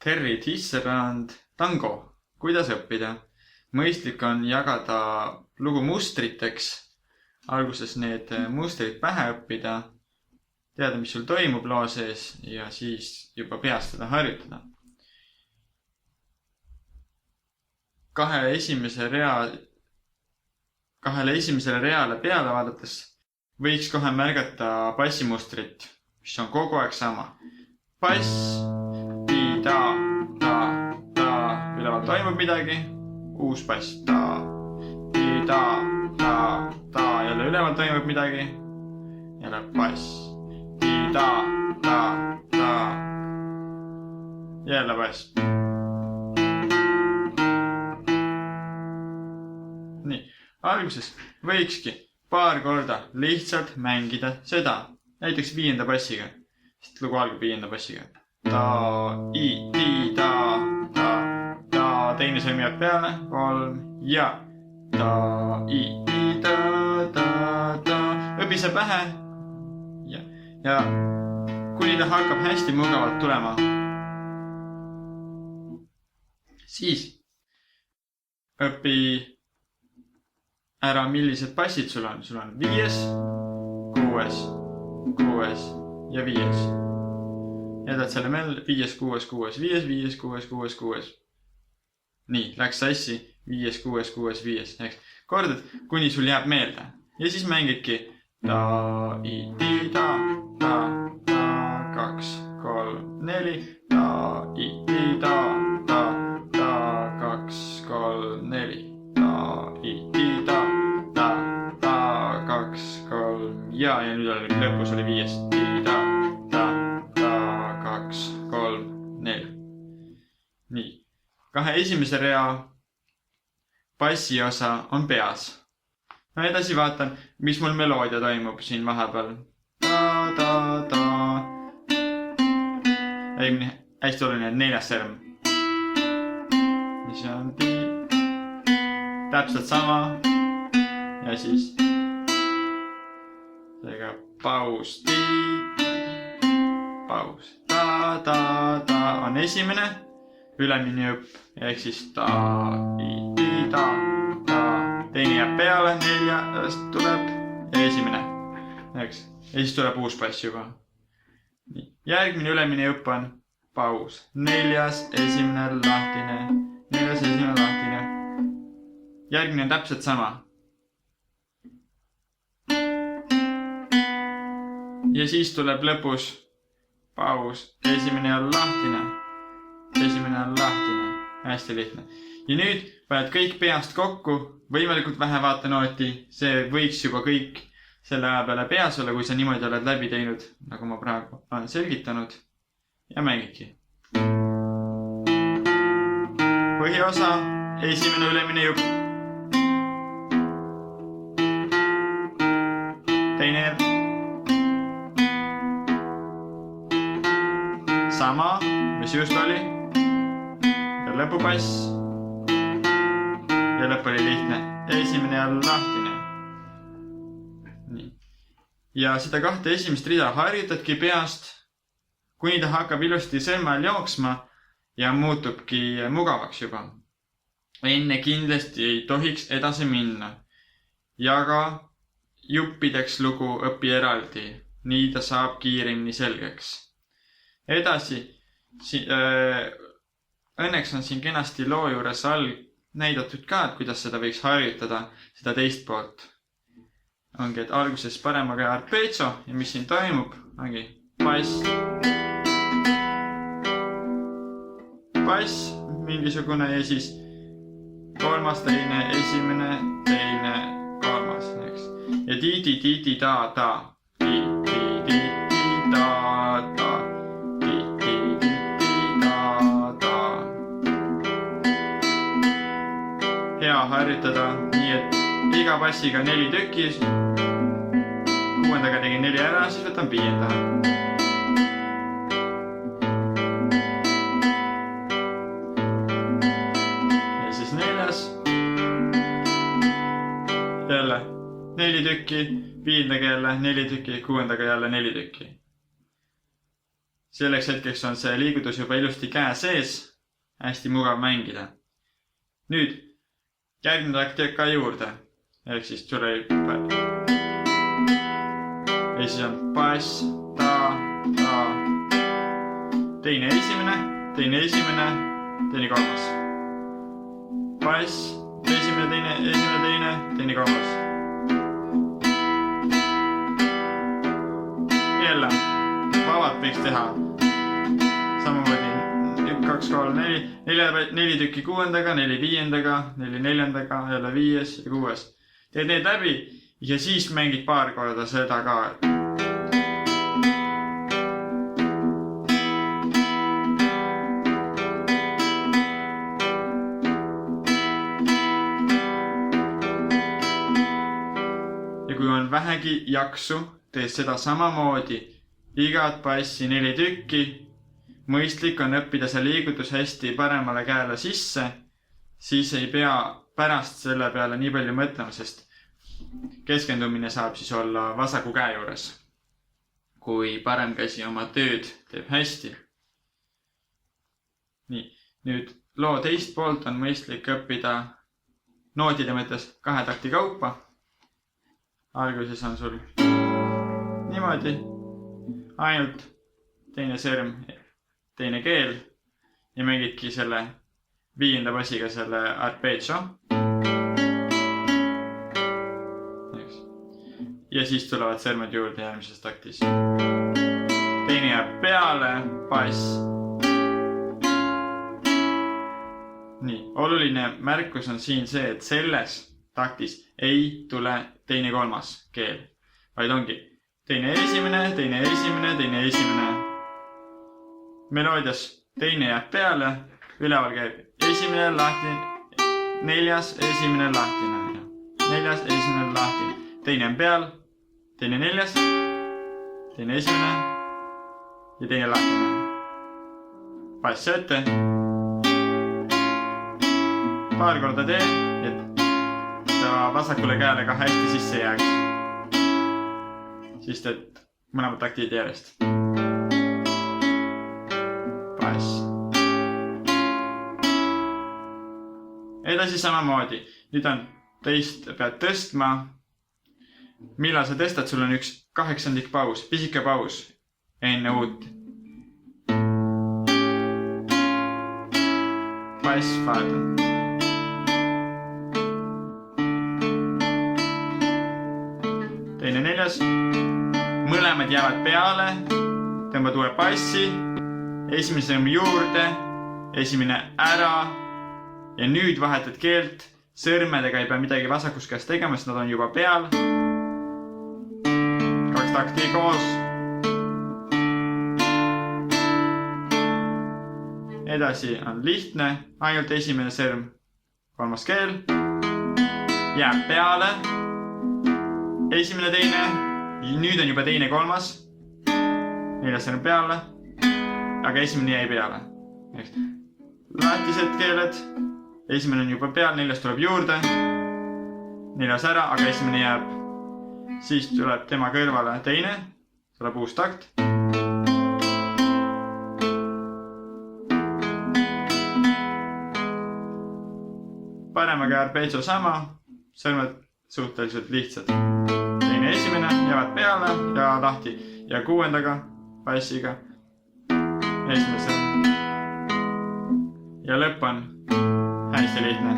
Terry Tisserand, tango, kuidas õppida? Mõistlik on jagada lugu mustriteks, alguses need mustrid pähe õppida, teada, mis sul toimub loo sees ja siis juba peast seda harjutada. Kahele esimesele reale peale vaadates võiks kohe märgata bassimustrit, mis on kogu aeg sama. Bass, ti, ta, üleval toimub midagi, uus bass, ta, ti, ta, jälle üleval toimub midagi, jälle bass, ti, ta, jälle bass. Nii, alguses võikski paar korda lihtsalt mängida seda, näiteks 5. bassiga. Sest lugu algab 5. bassiga. Ta, i, ti, ta, teine sõrm jääb peale, 3 ja ta, i, ti, ta, õpi see pähe ja kuni ta hakkab hästi mugavalt tulema, siis õpi ära, millised bassid sul on. Sul on 5, 6 ja 5. Jätad selle meil 5, 6, 6, 5, 5, 6, 6, 6. Nii, läks sassi 5, 6, 6, 5. Kordad, kuni sul jääb meelde. Ja siis mängidki ta, i, ti, ta, 2, 3, 4, ta, i, ti, ta, 2, 3, 4, ta, i, ti, ta, 2, 3 ja nüüd oli lõpus oli 5, ti, ta, 2, 3, 4. Nii, 2 esimese rea bassi osa on peas. No edasi vaatan, mis mul meloodia toimub siin vahepeal. Hästi oluline 4. sõrm. Mis on ti, täpselt sama ja siis seega paus, ti, paus, ta on esimene ülemine õpp, ehk siis ta, i, ti, ta, teine jääb peale, 4. tuleb esimene, eks, ja siis tuleb uus bass juba. Järgmine ülemine õpp on paus, 4. esimene lahtine, 4. esimene lahtine. Järgmine on täpselt sama. Ja siis tuleb lõpus paus, esimene on lahtine, hästi lihtne. Ja nüüd paned kõik peast kokku, võimalikult vähe vaatenooti, see võiks juba kõik selle aja peale peas olla, kui sa niimoodi oled läbi teinud, nagu ma praegu olen selgitanud ja mängidki. Põhiosa, esimene ülemine jupp, teine sama, mis just oli, ja lõpubass ja lõpp oli lihtne, esimene ja lahtine. Nii. Ja seda 2 esimest rida harjutadki peast, kuni ta hakkab ilusti sõrme all jooksma ja muutubki mugavaks juba. Enne kindlasti ei tohiks edasi minna. Jaga juppideks lugu õpi eraldi, nii ta saab kiiremini selgeks. Edasi, õnneks on siin kenasti loo juures all näidatud ka, et kuidas seda võiks harjutada, seda teist poolt. Ongi, et alguses parema käe arpeggio ja mis siin toimub, ongi bass, mingisugune ja siis 3., teine, esimene, teine, 3. Eks. Ja ti, ta. Hea harjutada, nii et iga bassiga 4 tükki. 6. tegin 4 ära, siis võtan 5. Ja siis 4. Jälle 4 tükki, 5. jälle 4 tükki, 6. jälle 4 tükki. selleks hetkeks on see liigutus juba ilusti käe sees. Hästi mugav mängida. Nüüd järgmine takt ka juurde. Ehk siis tule ja siis on bass, ta. Teine esimene, teine kolmas. Bass, esimene, teine kolmas. Jälle, vabalt võiks teha. Samamoodi 1, 2, 3, 4, 4 tükki kuuendaga, 4 viiendaga, 4 neljandaga, jälle 5 ja 6. Teed need läbi ja siis mängid paar korda seda ka. Ja kui on vähegi jaksu, teed seda samamoodi. Igat bassi 4 tükki. Mõistlik on õppida see liigutus hästi paremale käele sisse, siis ei pea pärast selle peale nii palju mõtlema, sest keskendumine saab siis olla vasaku käe juures, kui parem käsi oma tööd teeb hästi. Nii, nüüd loo teist poolt on mõistlik õppida nootide mõttes 2 takti kaupa. Alguses on sul niimoodi, ainult teine sõrm, teine keel ja mängidki selle 5. bassiga selle arpeggio. Ja siis tulevad sõrmed juurde järgmises taktis. Teine jääb peale, bass. Nii, oluline märkus on siin see, et selles taktis ei tule teine kolmas keel, vaid ongi teine esimene. Meloodias teine jääb peale, üleval käib esimene lahtine, 4. esimene lahtine, 4. esimene lahtine, teine on peal, teine 4. teine esimene ja teine lahtine. Bass ette. Paar korda tee, et ta vasakule käele ka hästi sisse jääks. Siis teed mõlemad taktid järjest. Bass. Edasi samamoodi. Nüüd on teist pead tõstma. Millal sa tõstad, sul on üks 8. paus, pisike paus enne uut. Bass, vaata. Teine 4. Mõlemad jäävad peale. Tõmbad uue bassi. Esimene sõrm juurde. Esimene ära. Ja nüüd vahetad keelt. Sõrmedega ei pea midagi vasakus käest tegema, sest nad on juba peal. 2 takti koos. Edasi on lihtne. Ainult esimene sõrm. 3. keel. Jääb peale. Esimene, teine. Nüüd on juba teine 3. 4. sõrm peale. Aga esimene jäi peale. Lahtised keeled. Esimene on juba peal, 4. tuleb juurde. 4. ära, aga esimene jääb. Siis tuleb tema kõrvale teine. Tuleb uus takt. Parema käe arpeggio sama. Sõrmed suhteliselt lihtsad. Teine esimene jäävad peale ja lahti. Ja 6. bassiga. Esimene sõrm. Ja lõpp on hästi lihtne.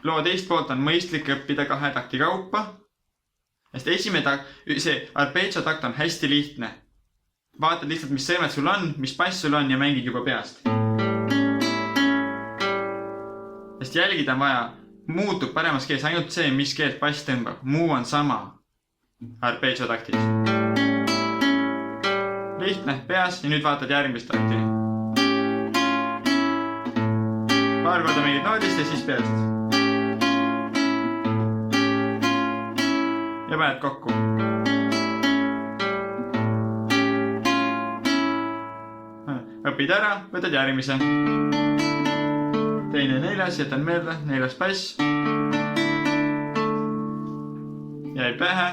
Loo teist poolt on mõistlik õppida 2 takti kaupa. Sest esimene takt, see arpeggio takt on hästi lihtne. Vaatad lihtsalt, mis sõrmed sul on, mis bass sul on ja mängid juba peast. Sest jälgida on vaja, muutub paremas keeles ainult see, mis keelt bass tõmbab. Muu on sama arpeggio taktis. Lihtne, peas ja nüüd vaatad järgmist takti. Paar korda mängid noodist ja siis peast. Ja paned kokku. Õpid ära, võtad järgmise. Teine 4, jätan meelde, 4. bass. Jäi pähe.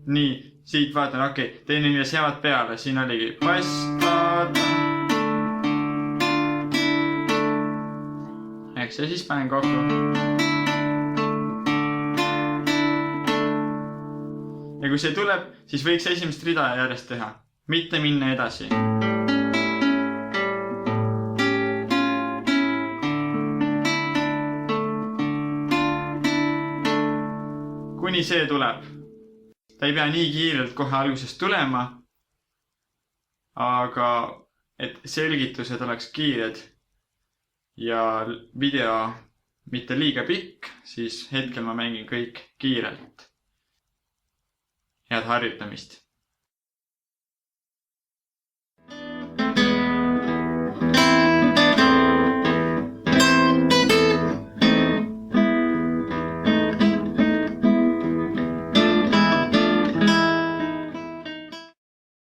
Nii, siit vaatan, okei, teine nimi seavad peale, siin oligi pastada. Eks ja siis panen kokku. Ja kui see tuleb, siis võiks esimest rida järjest teha, mitte minna edasi. Kuni see tuleb. Ta ei pea nii kiirelt kohe algusest tulema, aga et selgitused oleks kiired ja video mitte liiga pikk, siis hetkel ma mängin kõik kiirelt. Head harjutamist!